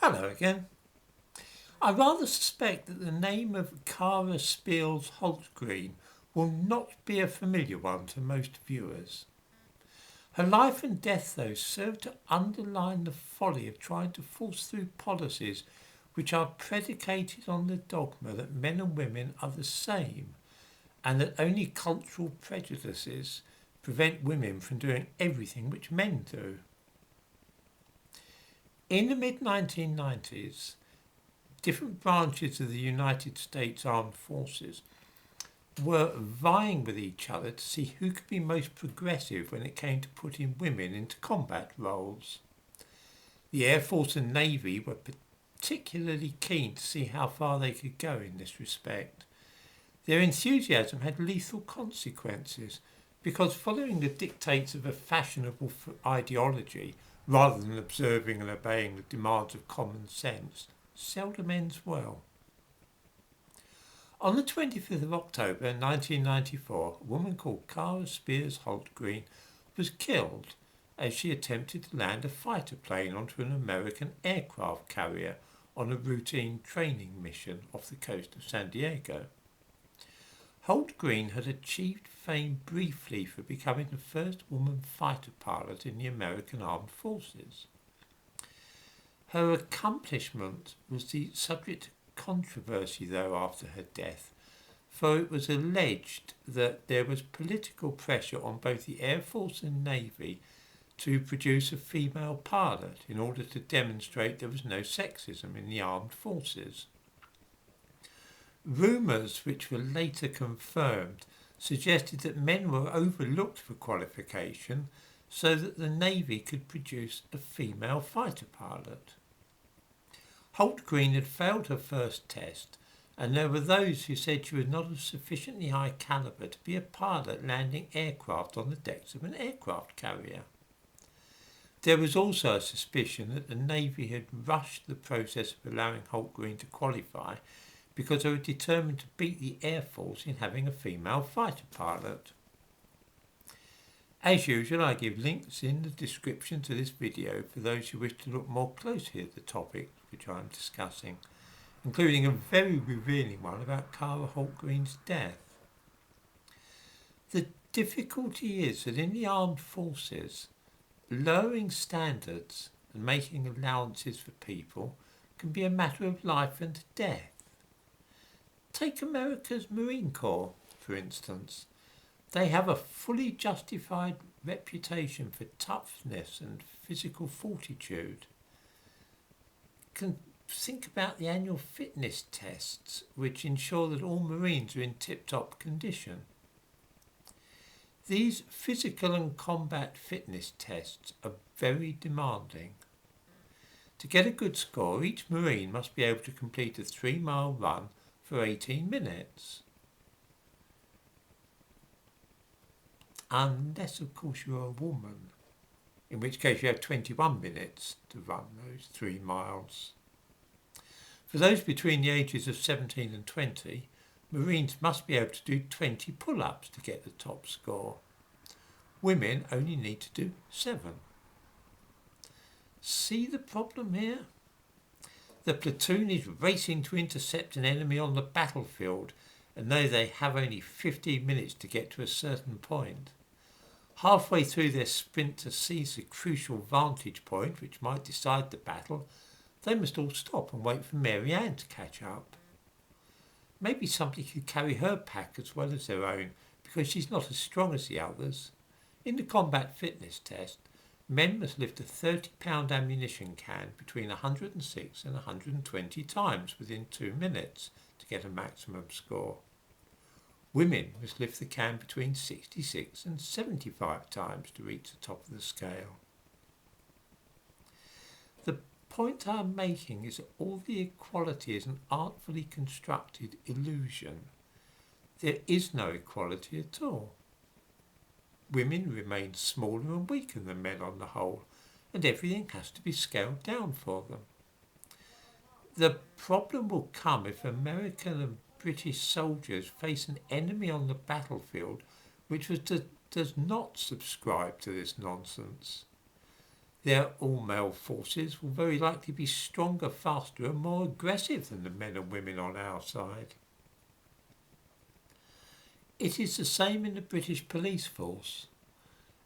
Hello again. I rather suspect that the name of Cara Spears Holtgreen will not be a familiar one to most viewers. Her life and death, though, serve to underline the folly of trying to force through policies which are predicated on the dogma that men and women are the same and that only cultural prejudices prevent women from doing everything which men do. In the mid-1990s, different branches of the United States Armed Forces were vying with each other to see who could be most progressive when it came to putting women into combat roles. The Air Force and Navy were particularly keen to see how far they could go in this respect. Their enthusiasm had lethal consequences because following the dictates of a fashionable ideology rather than observing and obeying the demands of common sense seldom ends well. On the 25th of October 1994, a woman called Cara Spears Holtgreen was killed as she attempted to land a fighter plane onto an American aircraft carrier on a routine training mission off the coast of San Diego. Holtgreen had achieved fame briefly for becoming the first woman fighter pilot in the American Armed Forces. Her accomplishment was the subject of controversy, though, after her death, for it was alleged that there was political pressure on both the Air Force and Navy to produce a female pilot in order to demonstrate there was no sexism in the armed forces. Rumours, which were later confirmed, suggested that men were overlooked for qualification so that the Navy could produce a female fighter pilot. Holtgreen had failed her first test, and there were those who said she was not of sufficiently high calibre to be a pilot landing aircraft on the decks of an aircraft carrier. There was also a suspicion that the Navy had rushed the process of allowing Holtgreen to qualify because they were determined to beat the Air Force in having a female fighter pilot. As usual, I give links in the description to this video for those who wish to look more closely at the topic which I am discussing, including a very revealing one about Cara Holtgreen's death. The difficulty is that in the armed forces, lowering standards and making allowances for people can be a matter of life and death. Take America's Marine Corps, for instance. They have a fully justified reputation for toughness and physical fortitude. Think about the annual fitness tests, which ensure that all Marines are in tip-top condition. These physical and combat fitness tests are very demanding. To get a good score, each Marine must be able to complete a 3-mile run for 18 minutes. Unless, of course, you're a woman, in which case you have 21 minutes to run those 3 miles. For those between the ages of 17 and 20, Marines must be able to do 20 pull-ups to get the top score. Women only need to do 7. See the problem here? The platoon is racing to intercept an enemy on the battlefield and know they have only 15 minutes to get to a certain point. Halfway through their sprint to seize the crucial vantage point which might decide the battle, they must all stop and wait for Mary Ann to catch up. Maybe somebody could carry her pack as well as their own because she's not as strong as the others. In the combat fitness test, men must lift a 30-pound ammunition can between 106 and 120 times within 2 minutes to get a maximum score. Women must lift the can between 66 and 75 times to reach the top of the scale. The point I'm making is that all the equality is an artfully constructed illusion. There is no equality at all. Women remain smaller and weaker than men on the whole, and everything has to be scaled down for them. The problem will come if American and British soldiers face an enemy on the battlefield which does not subscribe to this nonsense. Their all-male forces will very likely be stronger, faster and more aggressive than the men and women on our side. It is the same in the British police force.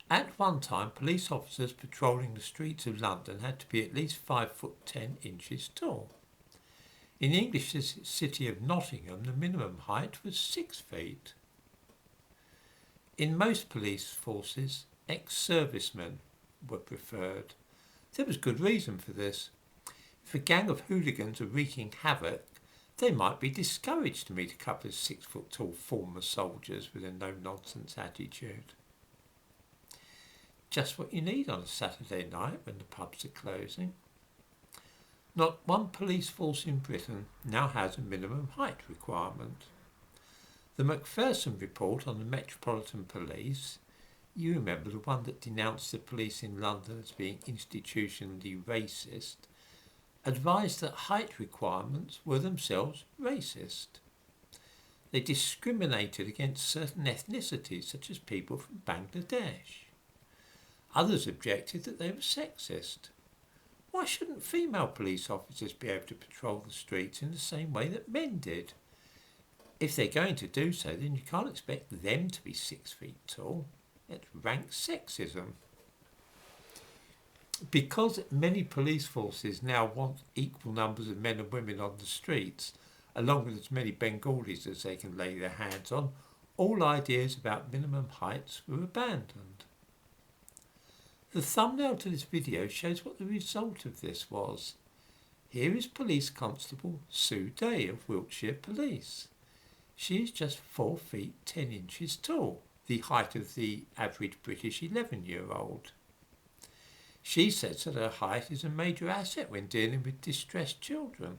At one time, police officers patrolling the streets of London had to be at least 5'10" tall. In the English city of Nottingham, the minimum height was 6 feet. In most police forces, ex-servicemen were preferred. There was good reason for this. If a gang of hooligans are wreaking havoc, they might be discouraged to meet a couple of 6-foot-tall former soldiers with a no-nonsense attitude. Just what you need on a Saturday night when the pubs are closing. Not one police force in Britain now has a minimum height requirement. The Macpherson report on the Metropolitan Police, you remember the one that denounced the police in London as being institutionally racist, advised that height requirements were themselves racist. They discriminated against certain ethnicities, such as people from Bangladesh. Others objected that they were sexist. Why shouldn't female police officers be able to patrol the streets in the same way that men did? If they're going to do so, then you can't expect them to be 6 feet tall. It's rank sexism. Because many police forces now want equal numbers of men and women on the streets, along with as many Bengalis as they can lay their hands on, all ideas about minimum heights were abandoned. The thumbnail to this video shows what the result of this was. Here is Police Constable Sue Day of Wiltshire Police. She is just 4 feet 10 inches tall, the height of the average British 11-year-old. She says that her height is a major asset when dealing with distressed children.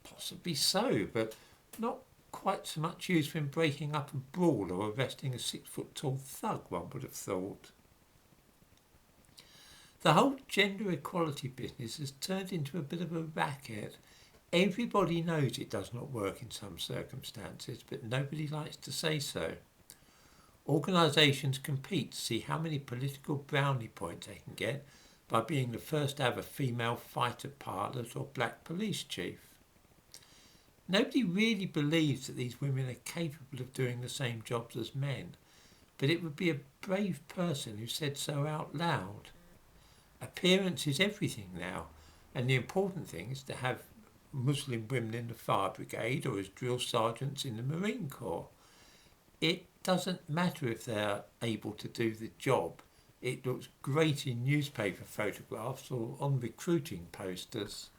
Possibly so, but not quite so much used when breaking up a brawl or arresting a 6-foot-tall thug, one would have thought. The whole gender equality business has turned into a bit of a racket. Everybody knows it does not work in some circumstances, but nobody likes to say so. Organisations compete to see how many political brownie points they can get by being the first to have a female fighter pilot or black police chief. Nobody really believes that these women are capable of doing the same jobs as men, but it would be a brave person who said so out loud. Appearance is everything now, and the important thing is to have Muslim women in the fire brigade or as drill sergeants in the Marine Corps. It doesn't matter if they're able to do the job. It looks great in newspaper photographs or on recruiting posters.